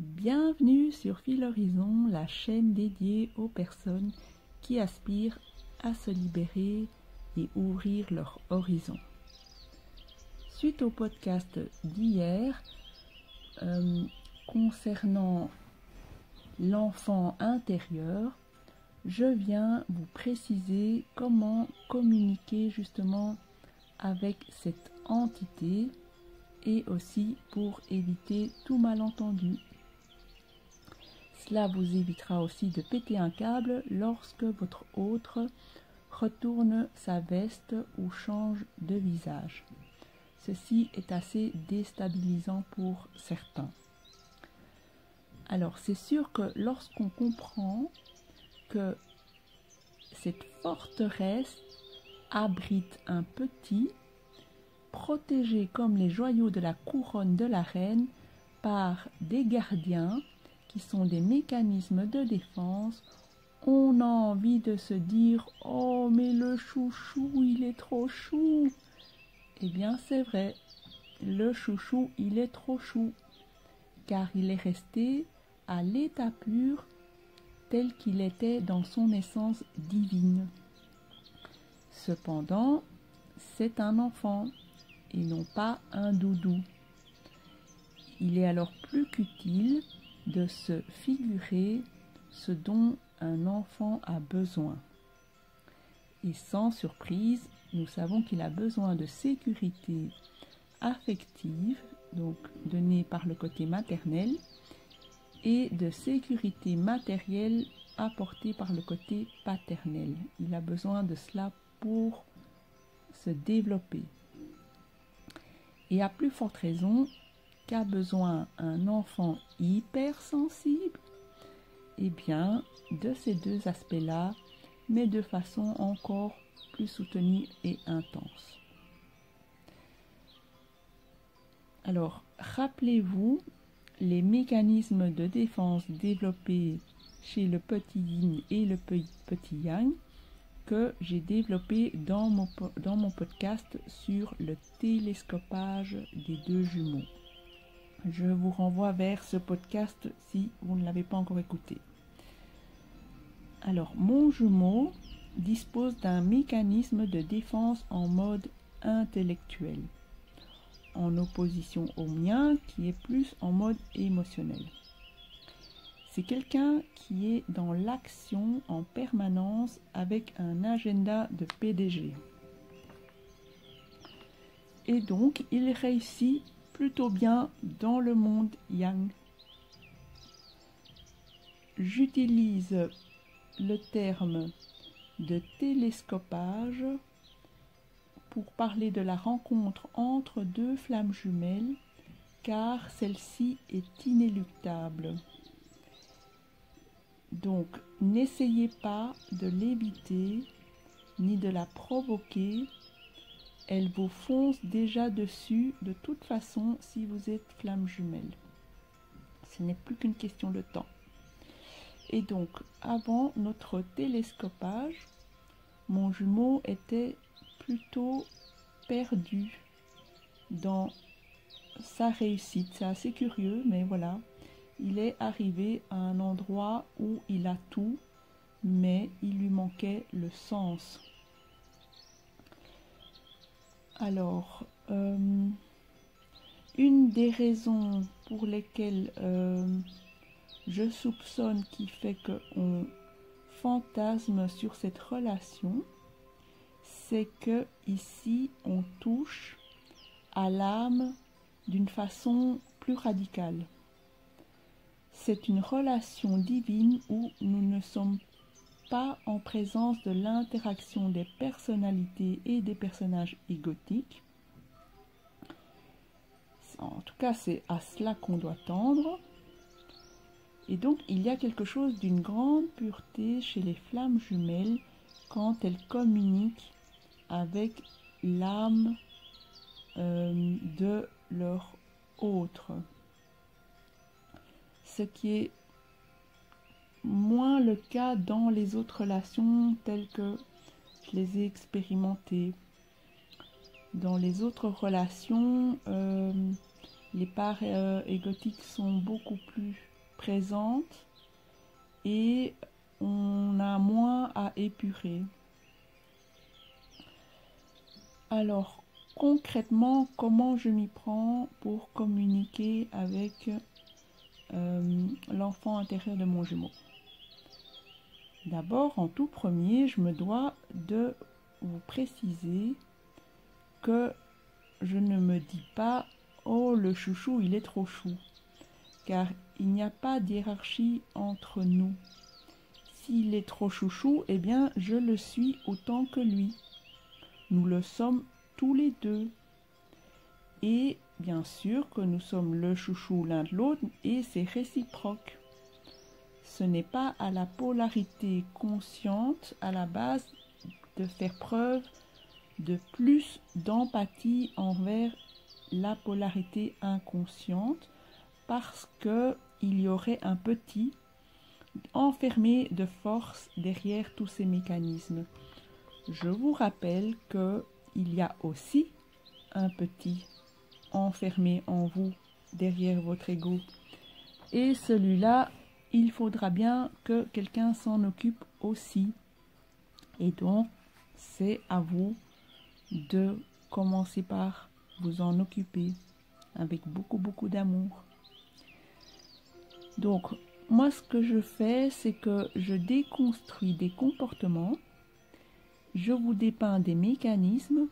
Bienvenue sur Fil Horizon, la chaîne dédiée aux personnes qui aspirent à se libérer et ouvrir leur horizon. Suite au podcast d'hier concernant l'enfant intérieur, je viens vous préciser comment communiquer justement avec cette entité et aussi pour éviter tout malentendu. Cela vous évitera aussi de péter un câble lorsque votre hôte retourne sa veste ou change de visage. Ceci est assez déstabilisant pour certains. Alors c'est sûr que lorsqu'on comprend que cette forteresse abrite un petit, protégé comme les joyaux de la couronne de la reine par des gardiens qui sont des mécanismes de défense, on a envie de se dire « Oh, mais le chouchou, il est trop chou !» Eh bien, c'est vrai, le chouchou, il est trop chou, car il est resté à l'état pur tel qu'il était dans son essence divine. Cependant, c'est un enfant et non pas un doudou. Il est alors plus qu'utile de se figurer ce dont un enfant a besoin. Et sans surprise, nous savons qu'il a besoin de sécurité affective, donc donnée par le côté maternel, et de sécurité matérielle apportée par le côté paternel. Il a besoin de cela pour se développer. Et à plus forte raison, qu'a besoin un enfant hypersensible? Eh bien, de ces deux aspects-là, mais de façon encore plus soutenue et intense. Alors, rappelez-vous les mécanismes de défense développés chez le petit yin et le petit yang que j'ai développé dans mon podcast sur le télescopage des deux jumeaux. Je vous renvoie vers ce podcast si vous ne l'avez pas encore écouté. Alors, mon jumeau dispose d'un mécanisme de défense en mode intellectuel, en opposition au mien qui est plus en mode émotionnel. C'est quelqu'un qui est dans l'action en permanence avec un agenda de PDG. Et donc, il réussit plutôt bien dans le monde yang. J'utilise le terme de télescopage pour parler de la rencontre entre deux flammes jumelles, car celle-ci est inéluctable. Donc, n'essayez pas de l'éviter ni de la provoquer. Elle vous fonce déjà dessus de toute façon si vous êtes flamme jumelle. Ce n'est plus qu'une question de temps. Et donc, avant notre télescopage, mon jumeau était plutôt perdu dans sa réussite. C'est assez curieux, mais voilà. Il est arrivé à un endroit où il a tout, mais il lui manquait le sens. Alors, une des raisons pour lesquelles je soupçonne qui fait qu'on fantasme sur cette relation, c'est que ici on touche à l'âme d'une façon plus radicale. C'est une relation divine où nous ne sommes pas en présence de l'interaction des personnalités et des personnages égotiques. En tout cas, c'est à cela qu'on doit tendre. Et donc, il y a quelque chose d'une grande pureté chez les flammes jumelles quand elles communiquent avec l'âme de leur autre. Ce qui est moins le cas dans les autres relations telles que je les ai expérimentées. Dans les autres relations, les parts égotiques sont beaucoup plus présentes et on a moins à épurer. Alors, concrètement, comment je m'y prends pour communiquer avec l'enfant intérieur de mon jumeau? D'abord, en tout premier, je me dois de vous préciser que je ne me dis pas « Oh, le chouchou, il est trop chou », car il n'y a pas d'hiérarchie entre nous. S'il est trop chouchou, eh bien, je le suis autant que lui. Nous le sommes tous les deux. Et bien sûr que nous sommes le chouchou l'un de l'autre et c'est réciproque. Ce n'est pas à la polarité consciente à la base de faire preuve de plus d'empathie envers la polarité inconsciente parce qu'il y aurait un petit enfermé de force derrière tous ces mécanismes. Je vous rappelle qu'il y a aussi un petit enfermé en vous derrière votre ego et celui-là, il faudra bien que quelqu'un s'en occupe aussi. Et donc, c'est à vous de commencer par vous en occuper avec beaucoup d'amour. Donc, moi, ce que je fais, c'est que je déconstruis des comportements, je vous dépeins des mécanismes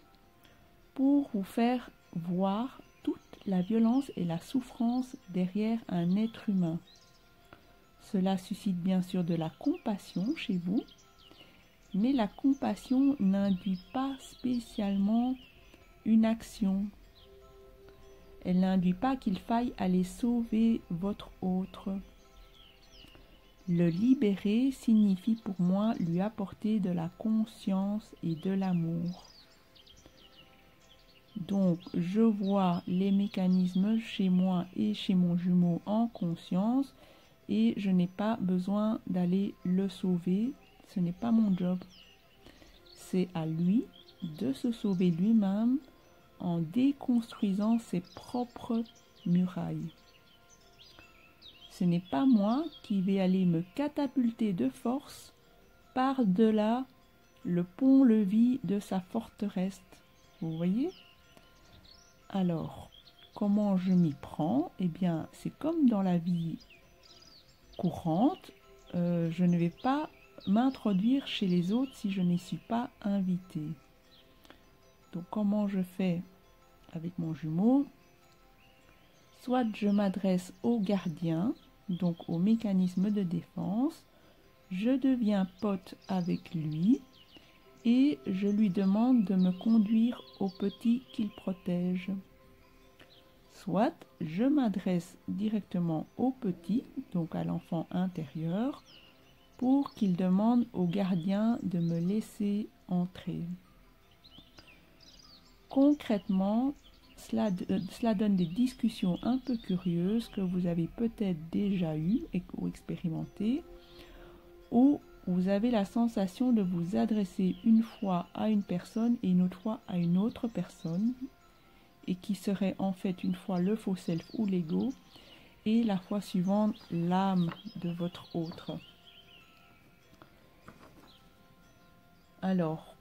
pour vous faire voir toute la violence et la souffrance derrière un être humain. Cela suscite bien sûr de la compassion chez vous, mais la compassion n'induit pas spécialement une action. Elle n'induit pas qu'il faille aller sauver votre autre. Le libérer signifie pour moi lui apporter de la conscience et de l'amour. Donc, je vois les mécanismes chez moi et chez mon jumeau en conscience et je n'ai pas besoin d'aller le sauver. Ce n'est pas mon job. C'est à lui de se sauver lui-même en déconstruisant ses propres murailles. Ce n'est pas moi qui vais aller me catapulter de force par-delà le pont-levis de sa forteresse. Vous voyez ? Alors, comment je m'y prends? Eh bien, c'est comme dans la vie courante. Je ne vais pas m'introduire chez les autres si je n'y suis pas invitée. Donc, comment je fais avec mon jumeau? Soit je m'adresse au gardien, donc au mécanisme de défense, je deviens pote avec lui et je lui demande de me conduire au petit qu'il protège. Soit je m'adresse directement au petit, donc à l'enfant intérieur, pour qu'il demande au gardien de me laisser entrer. Concrètement, cela donne des discussions un peu curieuses que vous avez peut-être déjà eues ou expérimentées, où vous avez la sensation de vous adresser une fois à une personne et une autre fois à une autre personne, et qui serait en fait une fois le faux self ou l'ego, et la fois suivante l'âme de votre autre. Alors,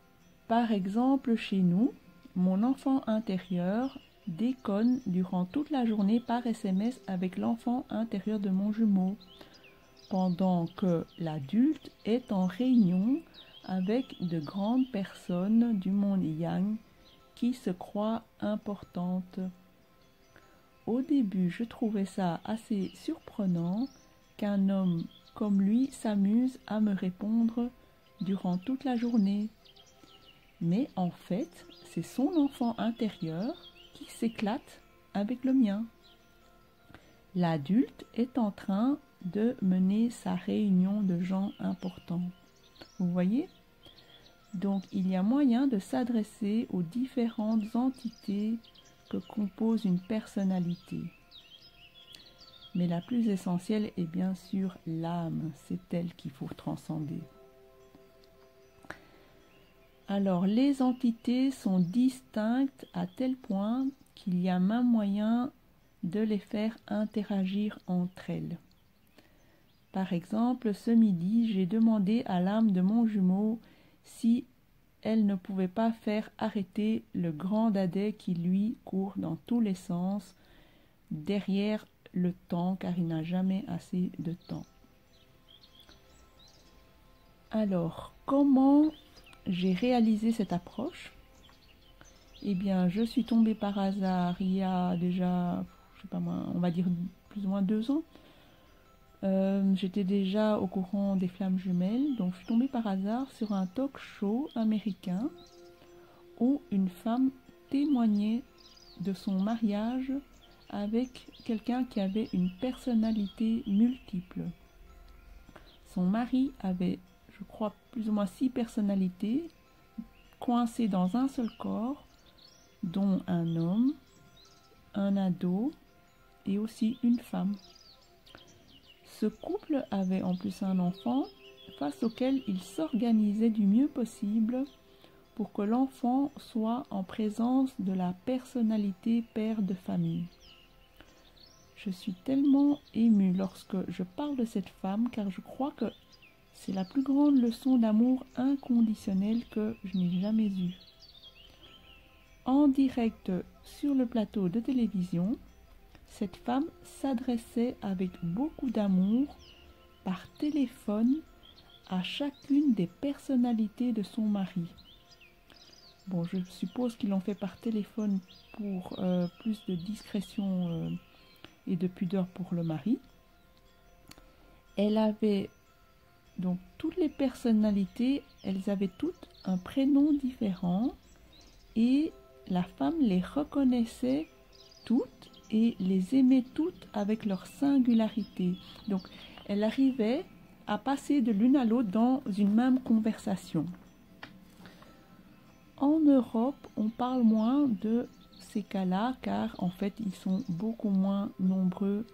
par exemple, chez nous, mon enfant intérieur déconne durant toute la journée par SMS avec l'enfant intérieur de mon jumeau, pendant que l'adulte est en réunion avec de grandes personnes du monde yang qui se croient importantes. Au début, je trouvais ça assez surprenant qu'un homme comme lui s'amuse à me répondre durant toute la journée. Mais en fait, c'est son enfant intérieur qui s'éclate avec le mien. L'adulte est en train de mener sa réunion de gens importants. Vous voyez ? Donc, il y a moyen de s'adresser aux différentes entités que compose une personnalité. Mais la plus essentielle est bien sûr l'âme, c'est elle qu'il faut transcender. Alors, les entités sont distinctes à tel point qu'il y a même moyen de les faire interagir entre elles. Par exemple, ce midi, j'ai demandé à l'âme de mon jumeau si elle ne pouvait pas faire arrêter le grand dadais qui, lui, court dans tous les sens derrière le temps, car il n'a jamais assez de temps. Alors, comment j'ai réalisé cette approche? Eh bien, je suis tombée par hasard il y a déjà, je sais pas moi, on va dire plus ou moins 2 ans. J'étais déjà au courant des flammes jumelles, donc je suis tombée par hasard sur un talk show américain où une femme témoignait de son mariage avec quelqu'un qui avait une personnalité multiple. Son mari avait, je crois, plus ou moins 6 personnalités coincées dans un seul corps, dont un homme, un ado et aussi une femme. Ce couple avait en plus un enfant face auquel il s'organisait du mieux possible pour que l'enfant soit en présence de la personnalité père de famille. Je suis tellement émue lorsque je parle de cette femme car je crois que c'est la plus grande leçon d'amour inconditionnel que je n'ai jamais eue. En direct sur le plateau de télévision, cette femme s'adressait avec beaucoup d'amour par téléphone à chacune des personnalités de son mari. Bon, je suppose qu'ils l'ont fait par téléphone pour plus de discrétion et de pudeur pour le mari. Elle avait donc toutes les personnalités, elles avaient toutes un prénom différent et la femme les reconnaissait toutes et les aimait toutes avec leur singularité. Donc, elle arrivait à passer de l'une à l'autre dans une même conversation. En Europe, on parle moins de ces cas-là car en fait, ils sont beaucoup moins nombreux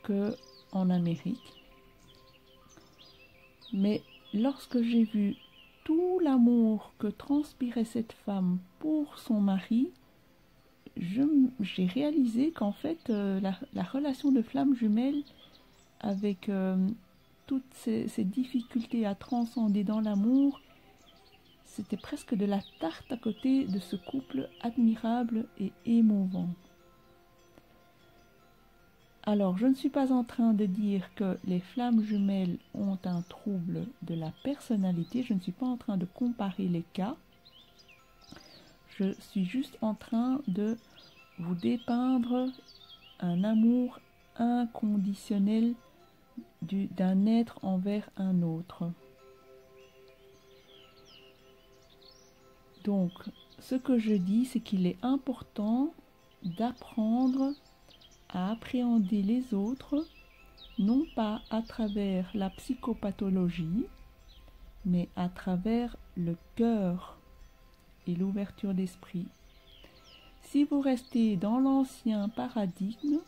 qu'en Amérique. Mais lorsque j'ai vu tout l'amour que transpirait cette femme pour son mari, j'ai réalisé qu'en fait, la relation de flamme jumelle avec toutes ces difficultés à transcender dans l'amour, c'était presque de la tarte à côté de ce couple admirable et émouvant. Alors, je ne suis pas en train de dire que les flammes jumelles ont un trouble de la personnalité, je ne suis pas en train de comparer les cas, je suis juste en train de vous dépeindre un amour inconditionnel d'un être envers un autre. Donc, ce que je dis, c'est qu'il est important d'apprendre à appréhender les autres, non pas à travers la psychopathologie, mais à travers le cœur et l'ouverture d'esprit. Si vous restez dans l'ancien paradigme,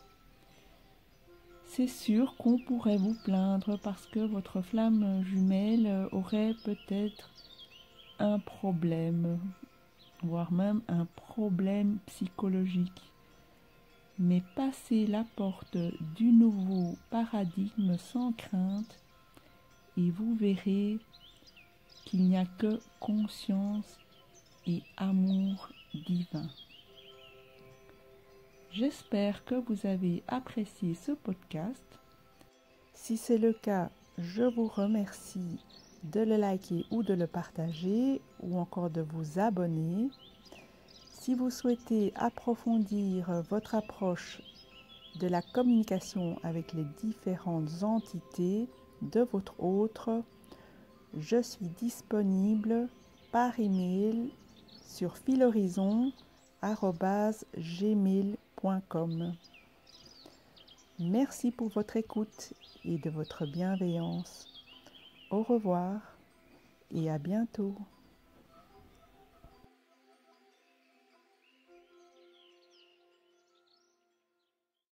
c'est sûr qu'on pourrait vous plaindre parce que votre flamme jumelle aurait peut-être un problème, voire même un problème psychologique. Mais passez la porte du nouveau paradigme sans crainte et vous verrez qu'il n'y a que conscience et amour divin. J'espère que vous avez apprécié ce podcast. Si c'est le cas, je vous remercie de le liker ou de le partager ou encore de vous abonner. Si vous souhaitez approfondir votre approche de la communication avec les différentes entités de votre autre, je suis disponible par email sur filhorizon@gmail.com. Merci pour votre écoute et de votre bienveillance. Au revoir et à bientôt.